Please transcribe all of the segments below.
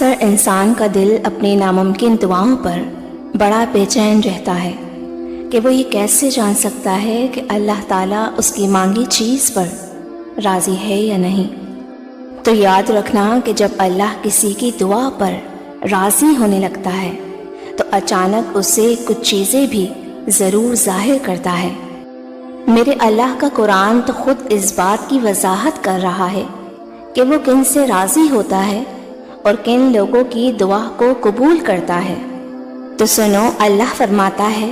اکثر انسان کا دل اپنی ناممکن دعاؤں پر بڑا بے چین رہتا ہے کہ وہ یہ کیسے جان سکتا ہے کہ اللہ تعالیٰ اس کی مانگی چیز پر راضی ہے یا نہیں۔ تو یاد رکھنا کہ جب اللہ کسی کی دعا پر راضی ہونے لگتا ہے تو اچانک اسے کچھ چیزیں بھی ضرور ظاہر کرتا ہے۔ میرے اللہ کا قرآن تو خود اس بات کی وضاحت کر رہا ہے کہ وہ کن سے راضی ہوتا ہے اور کن لوگوں کی دعا کو قبول کرتا ہے۔ تو سنو، اللہ فرماتا ہے،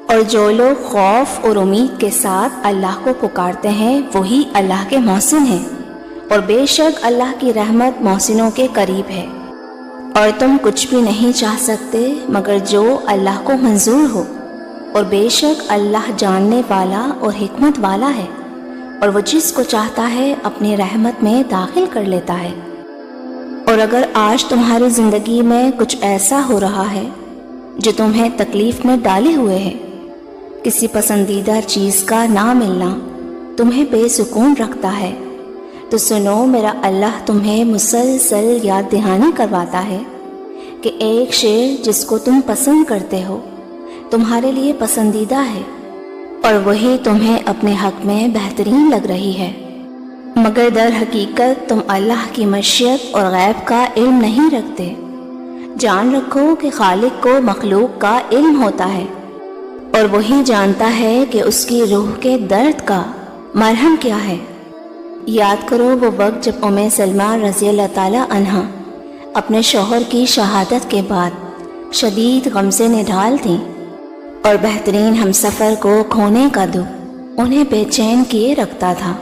اور جو لوگ خوف اور امید کے ساتھ اللہ کو پکارتے ہیں وہی اللہ کے محسن ہیں، اور بے شک اللہ کی رحمت محسنوں کے قریب ہے۔ اور تم کچھ بھی نہیں چاہ سکتے مگر جو اللہ کو منظور ہو، اور بے شک اللہ جاننے والا اور حکمت والا ہے، اور وہ جس کو چاہتا ہے اپنی رحمت میں داخل کر لیتا ہے۔ اور اگر آج تمہاری زندگی میں کچھ ایسا ہو رہا ہے جو تمہیں تکلیف میں ڈالے ہوئے ہے، کسی پسندیدہ چیز کا نہ ملنا تمہیں بے سکون رکھتا ہے، تو سنو، میرا اللہ تمہیں مسلسل یاد دہانی کرواتا ہے کہ ایک شے جس کو تم پسند کرتے ہو تمہارے لیے پسندیدہ ہے، اور وہی تمہیں اپنے حق میں بہترین لگ رہی ہے، مگر در حقیقت تم اللہ کی مشیت اور غیب کا علم نہیں رکھتے۔ جان رکھو کہ خالق کو مخلوق کا علم ہوتا ہے، اور وہی جانتا ہے کہ اس کی روح کے درد کا مرہم کیا ہے۔ یاد کرو وہ وقت جب سلمہ رضی اللہ تعالی عنہا اپنے شوہر کی شہادت کے بعد شدید غم سے نڈھال تھیں، اور بہترین ہمسفر کو کھونے کا دکھ انہیں بے چین کیے رکھتا تھا،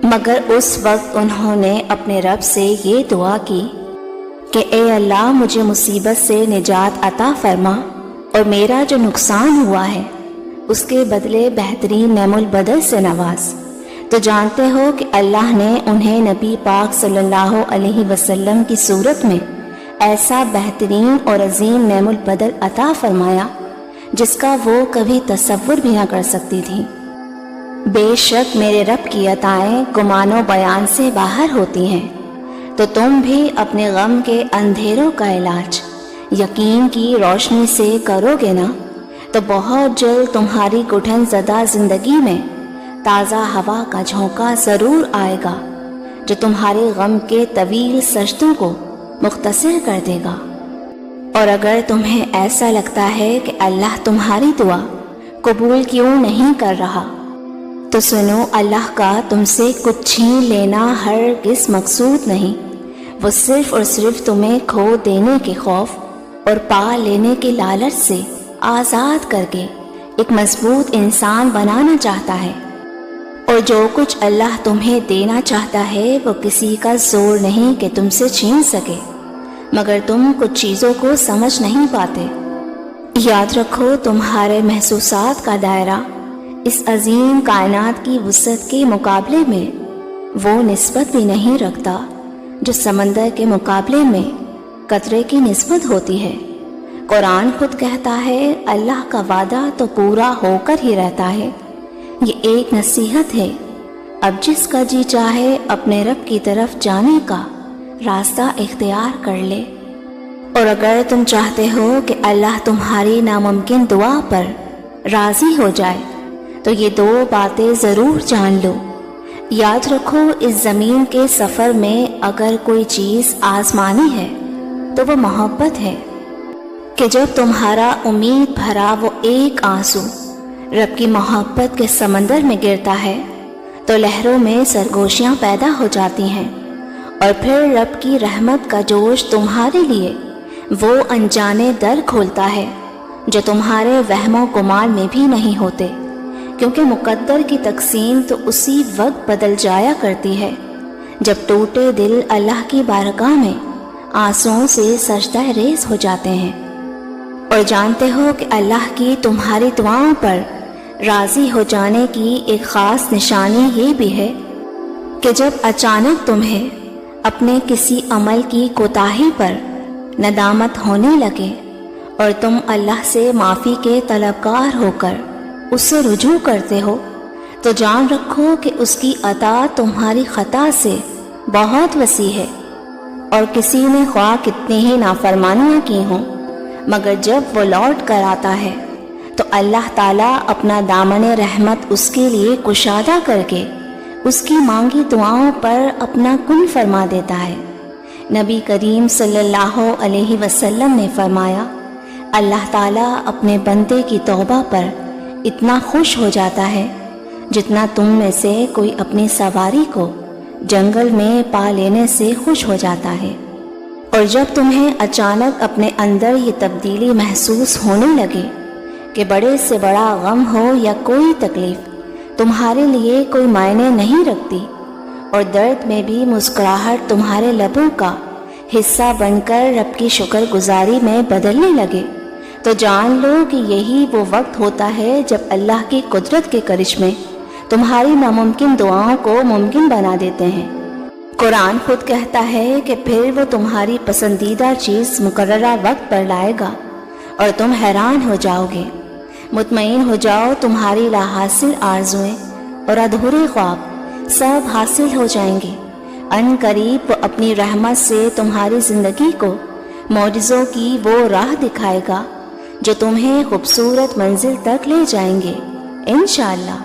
مگر اس وقت انہوں نے اپنے رب سے یہ دعا کی کہ اے اللہ، مجھے مصیبت سے نجات عطا فرما، اور میرا جو نقصان ہوا ہے اس کے بدلے بہترین نعم البدل سے نواز۔ تو جانتے ہو کہ اللہ نے انہیں نبی پاک صلی اللہ علیہ وسلم کی صورت میں ایسا بہترین اور عظیم نعم البدل عطا فرمایا جس کا وہ کبھی تصور بھی نہ کر سکتی تھی۔ بے شک میرے رب کی عطائیں گمان و بیان سے باہر ہوتی ہیں، تو تم بھی اپنے غم کے اندھیروں کا علاج یقین کی روشنی سے کرو گے نا، تو بہت جلد تمہاری گھٹن زدہ زندگی میں تازہ ہوا کا جھونکا ضرور آئے گا جو تمہارے غم کے طویل سجدوں کو مختصر کر دے گا۔ اور اگر تمہیں ایسا لگتا ہے کہ اللہ تمہاری دعا قبول کیوں نہیں کر رہا، تو سنو، اللہ کا تم سے کچھ چھین لینا ہرگز مقصود نہیں، وہ صرف اور صرف تمہیں کھو دینے کے خوف اور پا لینے کے لالچ سے آزاد کر کے ایک مضبوط انسان بنانا چاہتا ہے۔ اور جو کچھ اللہ تمہیں دینا چاہتا ہے وہ کسی کا زور نہیں کہ تم سے چھین سکے، مگر تم کچھ چیزوں کو سمجھ نہیں پاتے۔ یاد رکھو، تمہارے محسوسات کا دائرہ اس عظیم کائنات کی وسعت کے مقابلے میں وہ نسبت بھی نہیں رکھتا جو سمندر کے مقابلے میں قطرے کی نسبت ہوتی ہے۔ قرآن خود کہتا ہے، اللہ کا وعدہ تو پورا ہو کر ہی رہتا ہے۔ یہ ایک نصیحت ہے، اب جس کا جی چاہے اپنے رب کی طرف جانے کا راستہ اختیار کر لے۔ اور اگر تم چاہتے ہو کہ اللہ تمہاری ناممکن دعا پر راضی ہو جائے تو یہ دو باتیں ضرور جان لو۔ یاد رکھو، اس زمین کے سفر میں اگر کوئی چیز آزمانی ہے تو وہ محبت ہے، کہ جب تمہارا امید بھرا وہ ایک آنسو رب کی محبت کے سمندر میں گرتا ہے تو لہروں میں سرگوشیاں پیدا ہو جاتی ہیں، اور پھر رب کی رحمت کا جوش تمہارے لیے وہ انجانے در کھولتا ہے جو تمہارے وہم و گمان میں بھی نہیں ہوتے، کیونکہ مقدر کی تقسیم تو اسی وقت بدل جایا کرتی ہے جب ٹوٹے دل اللہ کی بارگاہ میں آنسوؤں سے سجدہ ریز ہو جاتے ہیں۔ اور جانتے ہو کہ اللہ کی تمہاری دعاؤں پر راضی ہو جانے کی ایک خاص نشانی یہ بھی ہے کہ جب اچانک تمہیں اپنے کسی عمل کی کوتاہی پر ندامت ہونے لگے اور تم اللہ سے معافی کے طلبگار ہو کر اس سے رجوع کرتے ہو، تو جان رکھو کہ اس کی عطا تمہاری خطا سے بہت وسیع ہے، اور کسی نے خواہ کتنی ہی نافرمانیاں کی ہوں، مگر جب وہ لوٹ کر آتا ہے تو اللہ تعالیٰ اپنا دامن رحمت اس کے لیے کشادہ کر کے اس کی مانگی دعاؤں پر اپنا کن فرما دیتا ہے۔ نبی کریم صلی اللہ علیہ وسلم نے فرمایا، اللہ تعالیٰ اپنے بندے کی توبہ پر اتنا خوش ہو جاتا ہے جتنا تم میں سے کوئی اپنی سواری کو جنگل میں پا لینے سے خوش ہو جاتا ہے۔ اور جب تمہیں اچانک اپنے اندر یہ تبدیلی محسوس ہونے لگے کہ بڑے سے بڑا غم ہو یا کوئی تکلیف تمہارے لیے کوئی معنی نہیں رکھتی، اور درد میں بھی مسکراہٹ تمہارے لبوں کا حصہ بن کر رب کی شکر گزاری میں بدلنے لگے، تو جان لو کہ یہی وہ وقت ہوتا ہے جب اللہ کی قدرت کے کرشمے تمہاری ناممکن دعاؤں کو ممکن بنا دیتے ہیں۔ قرآن خود کہتا ہے کہ پھر وہ تمہاری پسندیدہ چیز مقررہ وقت پر لائے گا اور تم حیران ہو جاؤ گے۔ مطمئن ہو جاؤ، تمہاری لا حاصل آرزوئیں اور ادھورے خواب سب حاصل ہو جائیں گے۔ ان قریب وہ اپنی رحمت سے تمہاری زندگی کو معجزوں کی وہ راہ دکھائے گا جو تمہیں خوبصورت منزل تک لے جائیں گے انشاءاللہ۔